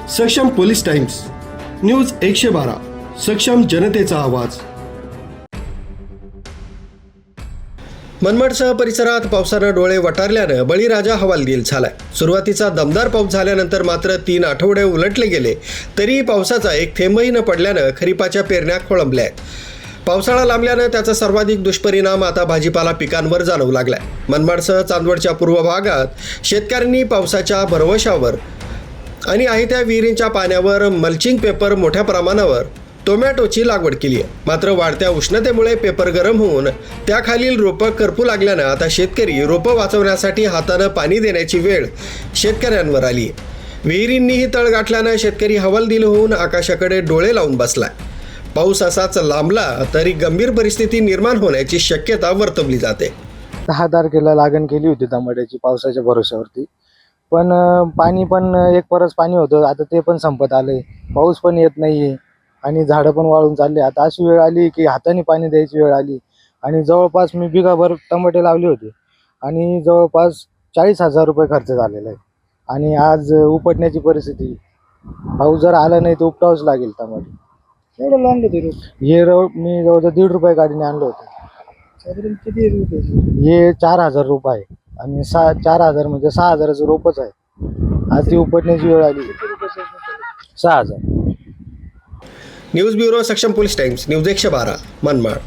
सक्षम police times, news 112, सक्षम जनतेचा आवाज. मनमाडसह परिसरात पावसानं डोळे वटारल्यानं बळीराजा हवालदिल झालाय. सुरुवातीचा दमदार पाऊस झाल्यानंतर मात्र 3 आठवडे उलटले गेले तरी पावसाचा एक थेंबही न पडल्यानं खरीपाच्या पेरण्या खोळंबल्या आहेत. पावसाळा लांबल्यानं त्याचा सर्वाधिक दुष्परिणाम आता भाजीपाला पिकांवर जाणवू लागलाय. मनमाडसह चांदवडच्या पूर्व भागात शेतकऱ्यांनी पावसाच्या भरवशावर आणि आहे त्या विहिरींच्या पाण्यावर मल्चिंग पेपर मोठ्या प्रमाणावर टोमॅटोची लागवड केली आहे. मात्र वाढत्या उष्णतेमुळे पेपर गरम होऊन त्याखालील रोपं करपू लागल्यानं आता शेतकरी रोपं वाचवण्यासाठी हातानं पाणी देण्याची वेळ शेतकऱ्यांवर आली आहे. विहिरींनीही तळ गाठल्यानं शेतकरी हवालदिल होऊन आकाशाकडे डोळे लावून बसलाय. पाऊस असाच लांबला तरी गंभीर परिस्थिती निर्माण होण्याची शक्यता वर्तवली जाते. 10 तारखेला लागण केली होती टमाट्याची पावसाच्या भरोश्यावरती, पण पाणी पण एक परस पाणी होतं, आता ते पण संपत आलंय. पाऊस पण येत नाहीये आणि झाडं पण वाळून चालले. आता अशी वेळ आली की हाताने पाणी द्यायची वेळ आली आणि जवळपास मी बिघाभर टमाटे लावले होते आणि जवळपास 40,000 रुपये खर्च झालेला आहे. आणि आज उपटण्याची परिस्थिती, पाऊस जर आला नाही तर उपटावंच लागेल टमाटे. एवढं लांबलं ते रोप हे मी जवळजवळ 1.5 रुपये गाडीने आणलं होतं. साधारण किती रुपये? हे 4,000 रुपये आहे आणि 4,000 म्हणजे 6,000चं रोपच आहे. आज ती उपटण्याची वेळ आली. 6,000. न्यूज ब्युरो, सक्षम पोलीस टाइम्स, न्यूज 112, मनमाड.